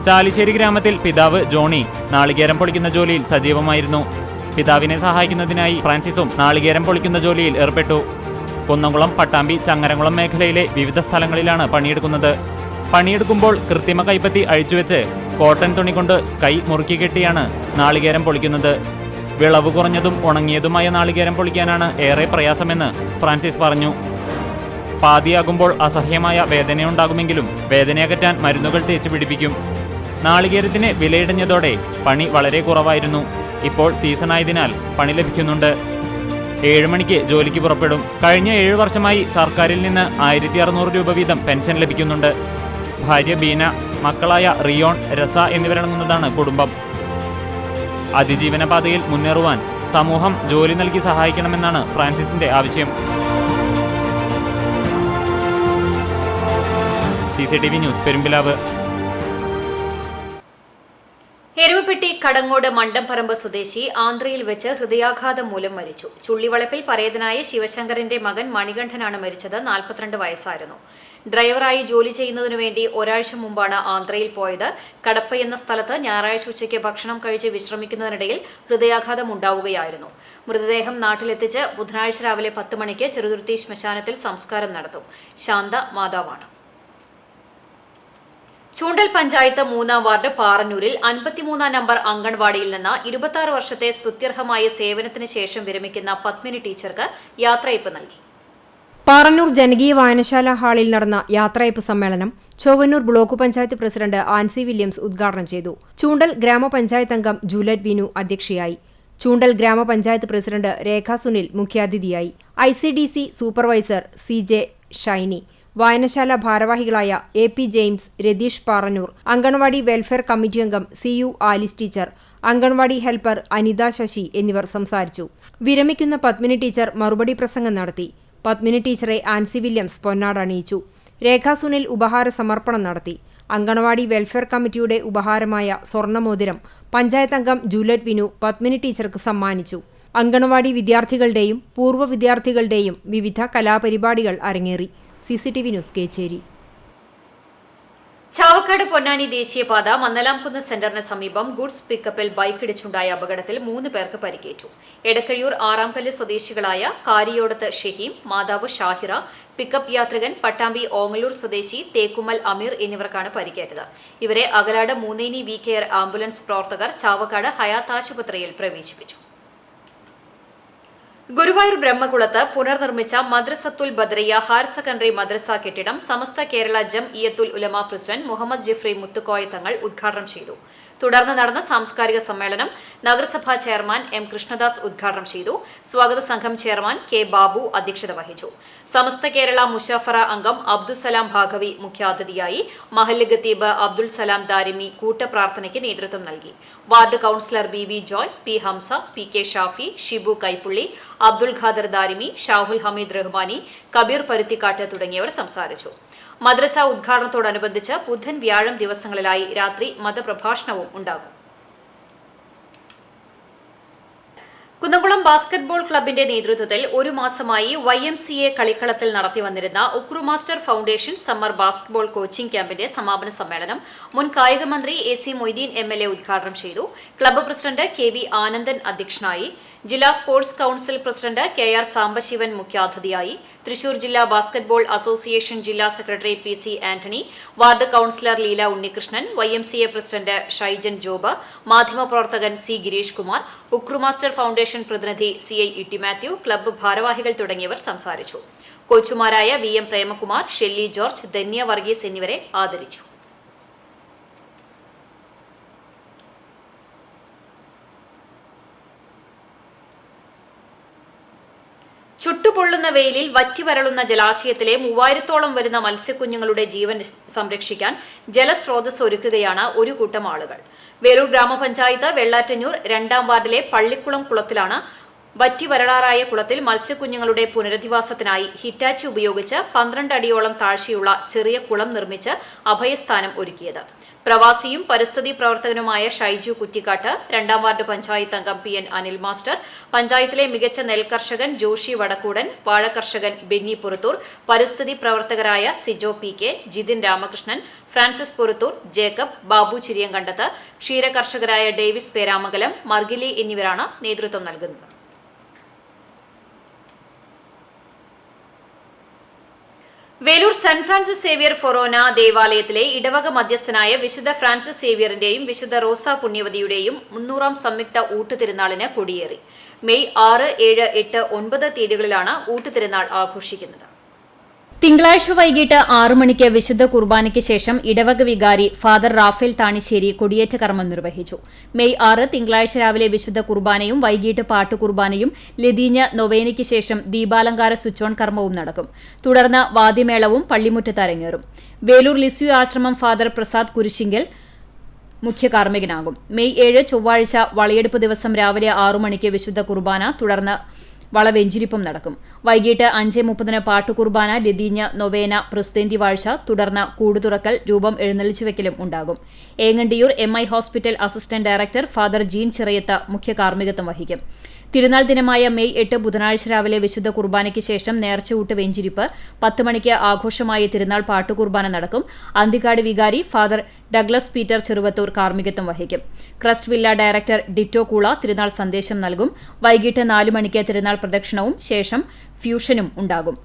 Speaker 4: ചാലിശ്ശേരി ഗ്രാമത്തിൽ പിതാവ് ജോണി നാളികേരം പൊളിക്കുന്ന ജോലിയിൽ സജീവമായിരുന്നു. പിതാവിനെ സഹായിക്കുന്നതിനായി ഫ്രാൻസിസും നാളികേരം പൊളിക്കുന്ന ജോലിയിൽ ഏർപ്പെട്ടു. കുന്നംകുളം, പട്ടാമ്പി, ചങ്ങരംകുളം മേഖലയിലെ വിവിധ സ്ഥലങ്ങളിലാണ് പണിയെടുക്കുന്നത്. പണിയെടുക്കുമ്പോൾ കൃത്രിമ കൈപ്പത്തി അഴിച്ചുവെച്ച് കോട്ടൺ തുണി കൊണ്ട് കൈ മുറുക്കി കെട്ടിയാണ് നാളികേരം പൊളിക്കുന്നത്. വിളവ് കുറഞ്ഞതും ഉണങ്ങിയതുമായ നാളികേരം പൊളിക്കാനാണ് ഏറെ പ്രയാസമെന്ന് ഫ്രാൻസിസ് പറഞ്ഞു. പാതിയാകുമ്പോൾ അസഹ്യമായ വേദനയുണ്ടാകുമെങ്കിലും വേദനയകറ്റാൻ മരുന്നുകൾ തേച്ച് പിടിപ്പിക്കും. നാളികേരത്തിന് വിലയിടഞ്ഞതോടെ പണി വളരെ കുറവായിരുന്നു. ഇപ്പോൾ സീസണായതിനാൽ പണി ലഭിക്കുന്നുണ്ട്. 7 മണിക്ക് ജോലിക്ക് പുറപ്പെടും. കഴിഞ്ഞ 7 വർഷമായി സർക്കാരിൽ നിന്ന് 1600 രൂപ വീതം പെൻഷൻ ലഭിക്കുന്നുണ്ട്. ഭാര്യ ബീന, മക്കളായ റിയോൺ, രസ എന്നിവരടങ്ങുന്നതാണ് കുടുംബം. അതിജീവന പാതയിൽ മുന്നേറുവാൻ സമൂഹം ജോലി നൽകി സഹായിക്കണമെന്നാണ് ഫ്രാൻസിസിന്റെ ആവശ്യം. CCTV news Perumpilavu.
Speaker 1: എരുമപ്പെട്ടി കടങ്ങോട് മണ്ടംപറമ്പ് സ്വദേശി ആന്ധ്രയിൽ വെച്ച് ഹൃദയാഘാതം മൂലം മരിച്ചു. ചുള്ളിവളപ്പിൽ പരേതനായ ശിവശങ്കറിന്റെ മകൻ മണികണ്ഠനാണ് മരിച്ചത്. 42 വയസ്സായിരുന്നു. ഡ്രൈവറായി ജോലി ചെയ്യുന്നതിനു വേണ്ടി ഒരാഴ്ച മുമ്പാണ് ആന്ധ്രയിൽ പോയത്. കടപ്പ എന്ന സ്ഥലത്ത് ഞായറാഴ്ച ഉച്ചയ്ക്ക് ഭക്ഷണം കഴിച്ച് വിശ്രമിക്കുന്നതിനിടയിൽ ഹൃദയാഘാതം ഉണ്ടാവുകയായിരുന്നു. മൃതദേഹം നാട്ടിലെത്തിച്ച് ബുധനാഴ്ച രാവിലെ 10 മണിക്ക് ചെറുതുരുത്തി ശ്മശാനത്തിൽ സംസ്കാരം നടത്തും. ശാന്ത മാതാവാണ്. ചൂണ്ടൽ പഞ്ചായത്ത് 3-ാം വാർഡ് പാറന്നൂരിൽ 53-ാം നമ്പർ അംഗൻവാടിയിൽ നിന്ന് 26 വർഷത്തെ സ്തുത്യർഹമായ സേവനത്തിന് ശേഷം വിരമിക്കുന്ന പത്മിനി ടീച്ചർക്ക് യാത്രയയപ്പ് നൽകി.
Speaker 2: പാറന്നൂർ ജനകീയ വായനശാല ഹാളിൽ നടന്ന യാത്രയയപ്പ് സമ്മേളനം Chowwannur block panchayat president Ancy Williams ഉദ്ഘാടനം ചെയ്തു. ചൂണ്ടൽ ഗ്രാമപഞ്ചായത്ത് അംഗം ജൂലറ്റ് ബിനു അധ്യക്ഷയായി. ചൂണ്ടൽ ഗ്രാമപഞ്ചായത്ത് പ്രസിഡന്റ് രേഖ സുനിൽ മുഖ്യാതിഥിയായി. ICDC സൂപ്പർവൈസർ CJ ഷൈനി, വായനശാല ഭാരവാഹികളായ AP James, Ratheesh Parannur, anganwadi welfare committee അംഗം CU Alice teacher, anganwadi helper Anitha Sasi എന്നിവർ സംസാരിച്ചു. വിരമിക്കുന്ന പത്മിനി ടീച്ചർ മറുപടി പ്രസംഗം നടത്തി. പത്മിനി ടീച്ചറെ ആൻസി വില്യംസ് പൊന്നാട അണിയിച്ചു. രേഖാ സുനിൽ ഉപഹാര സമർപ്പണം നടത്തി. അങ്കണവാടി വെൽഫെയർ കമ്മിറ്റിയുടെ ഉപഹാരമായ സ്വർണ്ണമോതിരം പഞ്ചായത്ത് അംഗം ജൂലറ്റ് വിനു പത്മിനി ടീച്ചർക്ക് സമ്മാനിച്ചു. അങ്കണവാടി വിദ്യാർത്ഥികളുടെയും പൂർവ്വ വിദ്യാർത്ഥികളുടെയും വിവിധ കലാപരിപാടികൾ അരങ്ങേറി. CCTV news Kechery.
Speaker 1: ചാവക്കാട് പൊന്നാനി ദേശീയപാത മന്നലാംകുന്ന് സെന്ററിന് സമീപം ഗുഡ്സ് പിക്കപ്പിൽ ബൈക്കിടിച്ചുണ്ടായ അപകടത്തിൽ 3 പേർക്ക് പരിക്കേറ്റു. എടക്കഴിയൂർ ആറാംകല്ല് സ്വദേശികളായ കാരിയോടത്ത് ഷഹീം, മാതാവ് ഷാഹിറ, പിക്കപ്പ് യാത്രികൻ പട്ടാമ്പി ഓങ്ങല്ലൂർ സ്വദേശി തേക്കുമൽ അമീർ എന്നിവർക്കാണ് പരിക്കേറ്റത്. ഇവരെ Akalad Moonneni V care ambulance പ്രവർത്തകർ ചാവക്കാട് ഹയാത്ത് ആശുപത്രിയിൽ പ്രവേശിപ്പിച്ചു. ഗുരുവായൂർ ബ്രഹ്മകുളത്ത് പുനർനിർമ്മിച്ച മദ്രസത്തുൽ ബദ്രിയ ഹയർ സെക്കൻഡറി മദ്രസ കെട്ടിടം സമസ്ത കേരള ജംഇയ്യത്തുൽ ഉലമ പ്രസിഡന്റ് മുഹമ്മദ് ജിഫ്രി മുത്തുക്കോയ തങ്ങൾ ഉദ്ഘാടനം ചെയ്തു. തുടർന്ന് നടന്ന സാംസ്കാരിക സമ്മേളനം നഗരസഭാ ചെയർമാൻ എം കൃഷ്ണദാസ് ഉദ്ഘാടനം ചെയ്തു. സ്വാഗത സംഘം ചെയർമാൻ കെ ബാബു അധ്യക്ഷത വഹിച്ചു. സമസ്ത കേരള മുഷാഫറ അംഗം അബ്ദുസലാം ഭാഗവി മുഖ്യാതിഥിയായി. മഹല്ല് ഖത്തീബ് അബ്ദുൽ സലാം ദാരിമി കൂട്ടപ്രാർത്ഥനയ്ക്ക് നേതൃത്വം നൽകി. Ward councillor BB Joy, P Hamsa, PK Shafi, Shibu Kaipully, Abdul Khader Darimi, Shahul Hameed Rahmani, Kabeer പരുത്തിക്കാട്ട് തുടങ്ങിയവർ സംസാരിച്ചു. മദ്രസ ഉദ്ഘാടനത്തോടനുബന്ധിച്ച് ബുധൻ, വ്യാഴം ദിവസങ്ങളിലായി രാത്രി മതപ്രഭാഷണവും ഉണ്ടാകും. കുന്നംകുളം ബാസ്കറ്റ്ബോൾ ക്ലബിന്റെ നേതൃത്വത്തിൽ ഒരു മാസമായി YMCA കളിക്കളത്തിൽ നടത്തിവന്നിരുന്ന Ukru master foundation summer basketball coaching ക്യാമ്പിന്റെ സമാപന സമ്മേളനം മുൻ കായിക മന്ത്രി AC മൊയ്തീൻ MLA ഉദ്ഘാടനം ചെയ്തു. ക്ലബ്ബ് പ്രസിഡന്റ് KV ആനന്ദൻ അധ്യക്ഷനായി. ജില്ലാ sports council president KR Sambasivan മുഖ്യാതിഥിയായി. തൃശൂർ ജില്ലാ ബാസ്കറ്റ്ബോൾ അസോസിയേഷൻ ജില്ലാ secretary PC Antony, ward councillor Leela Unnikrishnan, YMCA president Shaijan Job, മാധ്യമപ്രവർത്തകൻ C Girish Kumar, Ukru master foundation പ്രതിനിധി CI ഇട്ടി മാത്യു, ക്ലബ്ബ് ഭാരവാഹികൾ തുടങ്ങിയവർ സംസാരിച്ചു. കോച്ചുമാരായ VM Premakumar, Shelly George, Dhanya Varghese എന്നിവരെ ആദരിച്ചു. ചുട്ടുപൊള്ളുന്ന വെയിലിൽ വറ്റിവരളുന്ന ജലാശയത്തിലെ 3000-ഓളം വരുന്ന മത്സ്യക്കുഞ്ഞുങ്ങളുടെ ജീവൻ സംരക്ഷിക്കാൻ ജലസ്രോതസ് ഒരുക്കുകയാണ് ഒരു കൂട്ടം ആളുകൾ. വേലൂർ ഗ്രാമപഞ്ചായത്ത് വെള്ളാറ്റഞ്ഞൂർ 2-ാം വാർഡിലെ പള്ളിക്കുളം കുളത്തിലാണ് വറ്റിവരളാറായ കുളത്തിൽ മത്സ്യക്കുഞ്ഞുങ്ങളുടെ പുനരധിവാസത്തിനായി ഹിറ്റാച്ചി ഉപയോഗിച്ച് 12 അടിയോളം താഴ്ചയുള്ള ചെറിയ കുളം നിർമ്മിച്ച് അഭയസ്ഥാനം ഒരുക്കിയത്. പ്രവാസിയും പരിസ്ഥിതി പ്രവർത്തകനുമായ ഷൈജു കുറ്റിക്കാട്ട്, 2-ാം വാർഡ് പഞ്ചായത്ത് അംഗം PN അനിൽ മാസ്റ്റർ, പഞ്ചായത്തിലെ മികച്ച നെൽകർഷകൻ ജോഷി വടക്കൂടൻ, വാഴകർഷകൻ ബെന്നി പുറത്തൂർ, പരിസ്ഥിതി പ്രവർത്തകരായ Sijo PK, Jithin Ramakrishnan, Francis Purathur, Jacob, Babu Chiriyankandath, ക്ഷീരകർഷകരായ ഡേവിസ് പേരാമംഗലം, മർഗിലി എന്നിവരാണ് നേതൃത്വം നൽകുന്നത്. വേലൂർ സെന്റ് ഫ്രാൻസിസ് സേവിയർ ഫൊറോന ദേവാലയത്തിലെ ഇടവക മധ്യസ്ഥനായ വിശുദ്ധ ഫ്രാൻസിസ് സേവിയറിന്റെയും വിശുദ്ധ റോസ പുണ്യവതിയുടെയും 300-ാം സംയുക്ത ഊട്ടുതിരുനാളിന് കൊടിയേറി. മെയ് 6, 7, 8, 9 തീയതികളിലാണ് ഊട്ടുതിരുനാൾ ആഘോഷിക്കുന്നത്. തിങ്കളാഴ്ച വൈകിട്ട് 6 മണിക്ക് വിശുദ്ധ കുർബാനയ്ക്ക് ശേഷം ഇടവക വികാരി ഫാദർ റാഫേൽ താണിശ്ശേരി കൊടിയേറ്റ കർമ്മം നിർവഹിച്ചു. മെയ് 6 തിങ്കളാഴ്ച രാവിലെ വിശുദ്ധ കുർബാനയും വൈകിട്ട് പാട്ടുകുർബാനയും ലതീഞ്ഞ നൊവേനയ്ക്ക് ശേഷം ദീപാലങ്കാര സ്വിച്ച് ഓൺ കർമ്മവും നടക്കും. തുടർന്ന് വാദ്യമേളവും പള്ളിമുറ്റത്ത് അരങ്ങേറും. വേലൂർ ലിസ്യു ആശ്രമം ഫാദർ പ്രസാദ് കുരിശിങ്കൽ മുഖ്യ കാർമ്മികനാകും. മെയ് 7 ചൊവ്വാഴ്ച വളയെടുപ്പ് ദിവസം രാവിലെ 6 മണിക്ക് വിശുദ്ധ കുർബാന, തുടർന്ന് വളവെഞ്ചിരിപ്പും നടക്കും. വൈകിട്ട് 5:30 പാട്ടുകുർബാന, ലതീഞ്ഞ നൊവേന, പ്രസ്തേന്തി വാഴ്ച, തുടർന്ന് കൂടുതുറക്കൽ, രൂപം എഴുന്നള്ളിച്ചുവെക്കലും ഉണ്ടാകും. Engandiyur MI hospital assistant director father Jean Chirayath മുഖ്യ കാർമ്മികത്വം വഹിക്കും. തിരുനാൾ ദിനമായ മെയ് 8 ബുധനാഴ്ച രാവിലെ വിശുദ്ധ കുർബാനയ്ക്ക് ശേഷം നേർച്ചയൂട്ട് വെഞ്ചിരിപ്പ്, 10 മണിക്ക് ആഘോഷമായ തിരുനാൾ പാട്ടുകുർബാന നടക്കും. അന്തിക്കാട് വികാരി ഫാദർ ഡഗ്ലസ് പീറ്റർ ചെറുവത്തൂർ കാർമ്മികത്വം വഹിക്കും. ക്രസ്റ്റ് വില്ല ഡയറക്ടർ ഡിറ്റോ കൂള തിരുനാൾ സന്ദേശം നൽകും. വൈകിട്ട് 4 മണിക്ക് തിരുനാൾ പ്രദക്ഷിണവും ശേഷം ഫ്യൂഷനും ഉണ്ടാകും.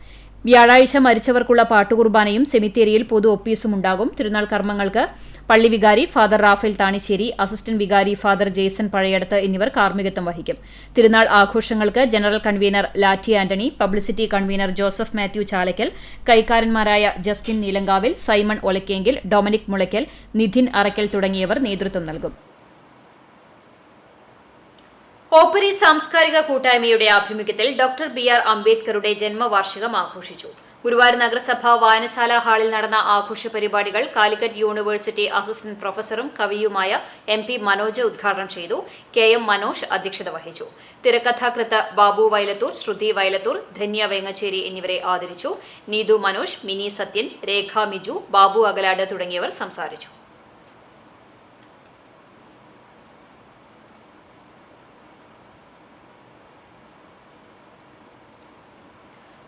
Speaker 1: വ്യാഴാഴ്ച മരിച്ചവർക്കുള്ള പാട്ടുകുർബാനയും സെമിത്തേരിയിൽ പൊതു ഒപ്പീസും ഉണ്ടാകും. തിരുനാൾ കർമ്മങ്ങൾക്ക് പള്ളി വികാരി ഫാദർ റാഫേൽ താണിശ്ശേരി, അസിസ്റ്റന്റ് വികാരി ഫാദർ ജേസൺ പഴയടത്ത് എന്നിവർ കാർമ്മികത്വം വഹിക്കും. തിരുനാൾ ആഘോഷങ്ങൾക്ക് general convener Latty Antony, publicity convener Joseph Mathew Chalakkal, കൈക്കാരന്മാരായ Justin Neelankavil, Simon Olakkenkil, Dominic Mulakkal, Nidhin Arakkal തുടങ്ങിയവർ നേതൃത്വം നൽകും. ഓപ്പരി സാംസ്കാരിക കൂട്ടായ്മയുടെ ആഭിമുഖ്യത്തിൽ ഡോക്ടർ BR അംബേദ്കറുടെ ജന്മവാർഷികം ആഘോഷിച്ചു. ഗുരുവായൂർ നഗരസഭ വായനശാല ഹാളിൽ നടന്ന ആഘോഷ പരിപാടികൾ കാലിക്കറ്റ് യൂണിവേഴ്സിറ്റി അസിസ്റ്റന്റ് പ്രൊഫസറും കവിയുമായ MP മനോജ് ഉദ്ഘാടനം ചെയ്തു. KM മനോജ് അധ്യക്ഷത വഹിച്ചു. തിരക്കഥാകൃത്ത് ബാബു വയലത്തൂർ, ശ്രുതി വയലത്തൂർ, ധന്യ വേങ്ങച്ചേരി എന്നിവരെ ആദരിച്ചു. നീതു മനോജ്, മിനി സത്യൻ, രേഖ മിജു, ബാബു അകലാട് തുടങ്ങിയവർ സംസാരിച്ചു.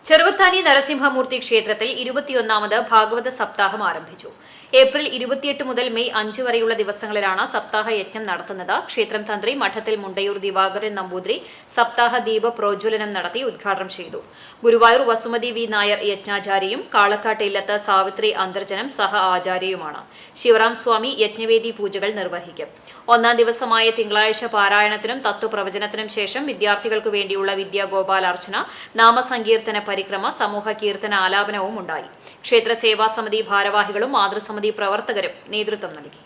Speaker 1: ചെറുവത്താനി നരസിംഹമൂർത്തി ക്ഷേത്രത്തിൽ 21ാമത് ഭാഗവത സപ്താഹം ആരംഭിച്ചു. ഏപ്രിൽ 28 മുതൽ മെയ് 5 വരെയുള്ള ദിവസങ്ങളിലാണ് സപ്താഹ യജ്ഞം നടത്തുന്നത്. ക്ഷേത്രം തന്ത്രി മഠത്തിൽ മുണ്ടയൂർ ദിവാകരൻ നമ്പൂതിരി സപ്താഹ ദീപ പ്രോജ്വലനം നടത്തി ഉദ്ഘാടനം ചെയ്തു. ഗുരുവായൂർ വസുമതി V നായർ യജ്ഞാചാര്യയും കാളക്കാട്ട് ഇല്ലത്ത് സാവിത്രി അന്തർജനം സഹ ആചാര്യയുമാണ്. ശിവറാം സ്വാമി യജ്ഞവേദി പൂജകൾ നിർവഹിക്കും. 1ാം ദിവസമായ തിങ്കളാഴ്ച പാരായണത്തിനും തത്വപ്രവചനത്തിനും ശേഷം വിദ്യാർത്ഥികൾക്ക് വേണ്ടിയുള്ള വിദ്യാഗോപാലാർച്ചന, നാമസങ്കീർത്തന പരിക്രമ, സമൂഹ കീർത്തന ആലാപനവും ഉണ്ടായി. ക്ഷേത്ര സേവാ സമിതി ഭാരവാഹികളും മാതൃസമിതി പ്രവർത്തകരും നേതൃത്വം നൽകി.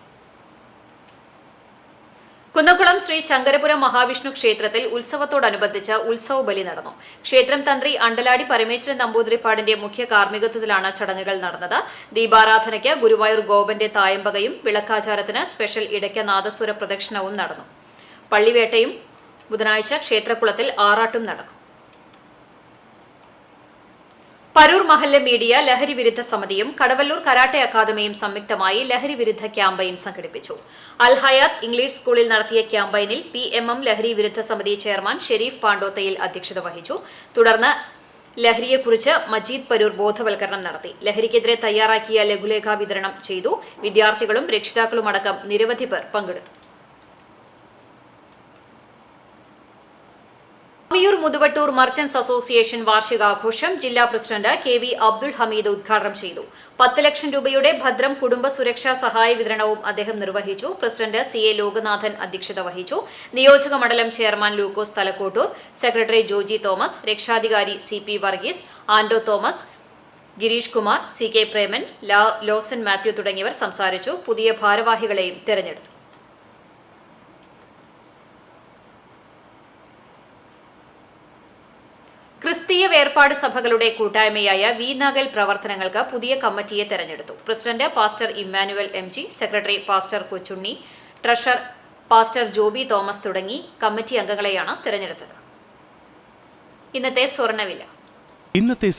Speaker 1: കുന്നംകുളം ശ്രീ ശങ്കരപുരം മഹാവിഷ്ണു ക്ഷേത്രത്തിൽ ഉത്സവത്തോടനുബന്ധിച്ച് ഉത്സവ ബലി നടന്നു. ക്ഷേത്രം തന്ത്രി അണ്ടലാടി പരമേശ്വരൻ നമ്പൂതിരിപ്പാടിന്റെ മുഖ്യ കാർമ്മികത്വത്തിലാണ് ചടങ്ങുകൾ നടന്നത്. ദീപാരാധനയ്ക്ക് ഗുരുവായൂർ ഗോപന്റെ തായമ്പകയും വിളക്കാചാരത്തിന് സ്പെഷ്യൽ ഇടയ്ക്ക നാദസ്വര പ്രദക്ഷിണവും നടന്നു. പള്ളിവേട്ടയും ബുധനാഴ്ച ക്ഷേത്രക്കുളത്തിൽ ആറാട്ടും നടക്കും. പരൂർ മഹല്ല മീഡിയ ലഹരി വിരുദ്ധ സമിതിയും കടവല്ലൂർ കരാട്ടെ അക്കാദമിയും സംയുക്തമായി ലഹരി വിരുദ്ധ ക്യാമ്പയിൻ സംഘടിപ്പിച്ചു. അൽ ഹയാത്ത് ഇംഗ്ലീഷ് സ്കൂളിൽ നടത്തിയ ക്യാമ്പയിനിൽ PMM ലഹരി വിരുദ്ധ സമിതി ചെയർമാൻ ഷെരീഫ് പാണ്ടോത്തയിൽ അധ്യക്ഷത വഹിച്ചു. തുടർന്ന് ലഹരിയെക്കുറിച്ച് മജീദ് പരൂർ ബോധവൽക്കരണം നടത്തി. ലഹരിക്കെതിരെ തയ്യാറാക്കിയ ലഘുലേഖ വിതരണം ചെയ്തു. വിദ്യാർത്ഥികളും രക്ഷിതാക്കളുമടക്കം നിരവധി പേർ പങ്കെടുത്തു. അമിയൂർ മുതുവട്ടൂർ മർച്ചന്റ്സ് അസോസിയേഷൻ വാർഷികാഘോഷം ജില്ലാ പ്രസിഡന്റ് KV അബ്ദുൾ ഹമീദ് ഉദ്ഘാടനം ചെയ്തു. 10 ലക്ഷം രൂപയുടെ ഭദ്രം കുടുംബ സുരക്ഷാ സഹായ വിതരണവും അദ്ദേഹം നിർവഹിച്ചു. പ്രസിഡന്റ് CA ലോകനാഥൻ അധ്യക്ഷത വഹിച്ചു. നിയോജക മണ്ഡലം chairman Lukose Thalakkottoor, secretary Joji Thomas, രക്ഷാധികാരി CP Varghese, Ando Thomas, Girish Kumar, CK Preman, Losan Mathew തുടങ്ങിയവർ സംസാരിച്ചു. പുതിയ ഭാരവാഹികളെയും തെരഞ്ഞെടുത്തു. ക്രിസ്തീയ വേർപാട് സഭകളുടെ കൂട്ടായ്മയായ വീനാഗൽ പ്രവർത്തനങ്ങൾക്ക് പുതിയ കമ്മിറ്റിയെ തെരഞ്ഞെടുത്തു. President pastor Emmanuel MG, secretary pastor Kochunni, treasurer pastor Joby Thomas തുടങ്ങി കമ്മിറ്റി അംഗങ്ങളെയാണ് തെരഞ്ഞെടുത്തത്. ഇന്നത്തെ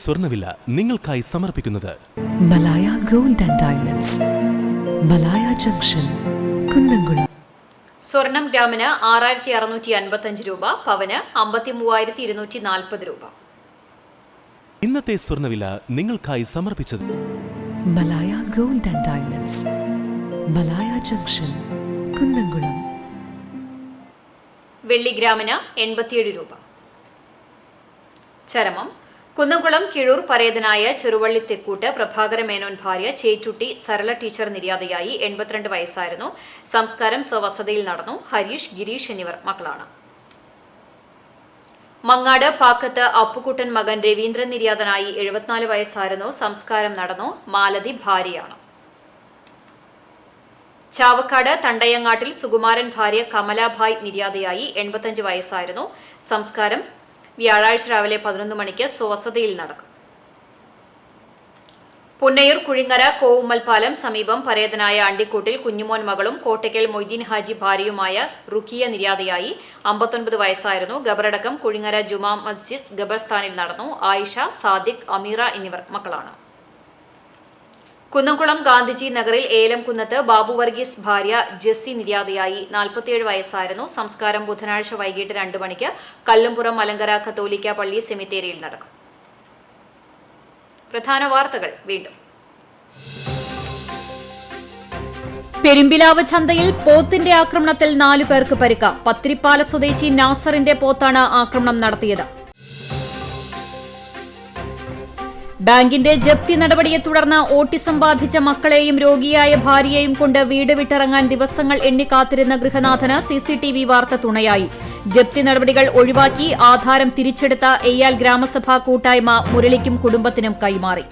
Speaker 1: സ്വർണ്ണവില
Speaker 7: നിങ്ങൾക്കായി സമർപ്പിക്കുന്നത്
Speaker 8: Malaya gold and diamonds, Malaya junction, Kunnamkulam.
Speaker 1: സ്വർണം ഗ്രാമിന് 6655 രൂപ, പവന് 53,240 രൂപ.
Speaker 7: ഇന്നത്തെ സ്വർണ്ണവില നിങ്ങൾക്കായി സമർപ്പിച്ചത്
Speaker 8: Malaya gold and diamonds, Malaya junction, Kunnamkulam.
Speaker 1: വെള്ളി ഗ്രാമിന് 87 രൂപ. ചരമം കുന്നംകുളം കിഴൂർ പരേതനായ ചെറുവള്ളി തെക്കൂട്ട് പ്രഭാകര മേനോൻ ഭാര്യ ചേറ്റുട്ടി സരള ടീച്ചർ നിര്യാതയായി. 82 വയസ്സായിരുന്നു. സംസ്കാരം സ്വവസതിയിൽ നടന്നു. ഹരീഷ്, ഗിരീഷ് എന്നിവർ മക്കളാണ്. മങ്ങാട് പാക്കത്ത് അപ്പുക്കുട്ടൻ മകൻ രവീന്ദ്രൻ നിര്യാതനായി. 74 വയസ്സായിരുന്നു. സംസ്കാരം നടന്നു. മാലതി ഭാര്യയാണ്. ചാവക്കാട് തണ്ടയങ്ങാട്ടിൽ സുകുമാരൻ ഭാര്യ കമലാഭായ് നിര്യാതയായി. 85 വയസ്സായിരുന്നു. സംസ്കാരം വ്യാഴാഴ്ച രാവിലെ 11 മണിക്ക് സ്വവസതിയിൽ നടക്കും. പുന്നയൂർ കുഴിങ്ങര കോവുമ്മൽ പാലം സമീപം പരേതനായ അണ്ടിക്കൂട്ടിൽ കുഞ്ഞുമോൻ മകളും കോട്ടയ്ക്കൽ മൊയ്തീൻ ഹാജി ഭാര്യയുമായ റുക്കിയ നിര്യാതയായി. 59 വയസ്സായിരുന്നു. ഖബറടക്കം കുഴിങ്ങര ജുമാ മസ്ജിദ് ഖബർസ്ഥാനിൽ നടന്നു. ആയിഷ, സാദിഖ്, അമീറ എന്നിവർ മക്കളാണ്. കുന്നംകുളം ഗാന്ധിജി നഗറിൽ ഏലംകുന്നത്ത് ബാബു വർഗീസ് ഭാര്യ ജെസ്സി നിര്യാതയായി. 47 വയസ്സായിരുന്നു. സംസ്കാരം ബുധനാഴ്ച വൈകിട്ട് 2 മണിക്ക് കല്ലുംപുറം മലങ്കര കത്തോലിക്ക പള്ളി സെമിത്തേരിയിൽ നടക്കും. പ്രധാന വാർത്തകൾ വീണ്ടും. പെരുമ്പിലാവ് ചന്തയിൽ പോത്തിന്റെ ആക്രമണത്തിൽ 4 പേർക്ക് പരിക്ക്. പത്തിരിപ്പാല സ്വദേശി നാസറിന്റെ പോത്താണ് ആക്രമണം നടത്തിയത്. ബാങ്കിന്റെ ജപ്തി നടപടിയെ തുടർന്ന് ഓട്ടിസം ബാധിച്ച മക്കളെയും രോഗിയായ ഭാര്യയെയും കൊണ്ട് വീട് വിട്ടിറങ്ങാൻ ദിവസങ്ങൾ എണ്ണിക്കാത്തിരുന്ന ഗൃഹനാഥന് CCTV വാർത്ത തുണയായി. ജപ്തി നടപടികൾ ഒഴിവാക്കി ആധാരം തിരിച്ചെടുത്ത എയ്യാൽ ഗ്രാമസഭാ കൂട്ടായ്മ മുരളിക്കും കുടുംബത്തിനും കൈമാറി.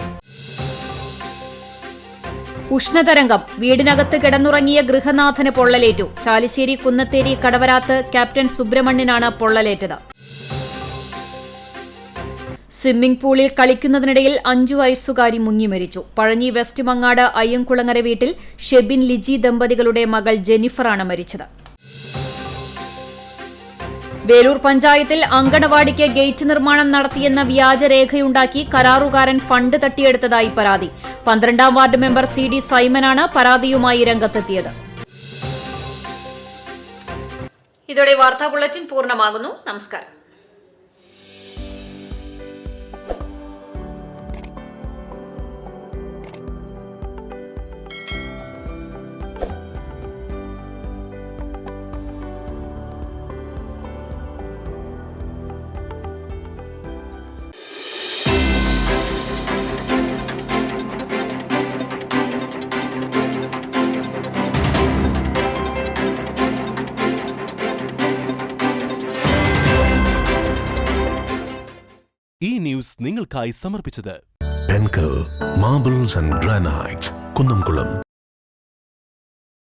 Speaker 1: ഉഷ്ണതരംഗം. വീടിനകത്ത് കിടന്നുറങ്ങിയ ഗൃഹനാഥന് പൊള്ളലേറ്റു. ചാലിശ്ശേരി കുന്നത്തേരി കടവരാത്ത് ക്യാപ്റ്റൻ സുബ്രഹ്മണ്യനാണ് പൊള്ളലേറ്റത്. സ്വിമ്മിംഗ് പൂളിൽ കളിക്കുന്നതിനിടയിൽ 5 വയസ്സുകാരി മുങ്ങി മരിച്ചു. പഴഞ്ഞി വെസ്റ്റ് മങ്ങാട് അയ്യംകുളങ്ങര വീട്ടിൽ ഷെബിൻ ലിജി ദമ്പതികളുടെ മകൾ ജെന്നിഫറാണ് മരിച്ചത്. വേലൂർ പഞ്ചായത്തിൽ അങ്കണവാടിക്ക് ഗേറ്റ് നിർമ്മാണം നടത്തിയെന്ന വ്യാജരേഖയുണ്ടാക്കി കരാറുകാരൻ ഫണ്ട് തട്ടിയെടുത്തതായി പരാതി. 12-ാം വാർഡ് മെമ്പർ CD സൈമനാണ് പരാതിയുമായി രംഗത്തെത്തിയത്. ഇതോടെ വാർത്താ ബുള്ളറ്റിൻ പൂർണ്ണമാകുന്നു. നമസ്കാരം.
Speaker 7: ഈ ന്യൂസ് നിങ്ങൾക്കായി സമർപ്പിച്ചത്
Speaker 9: പെൻകൽ മാർബിൾസ് ആൻഡ് ഗ്രാനൈറ്റ് കുന്നംകുളം.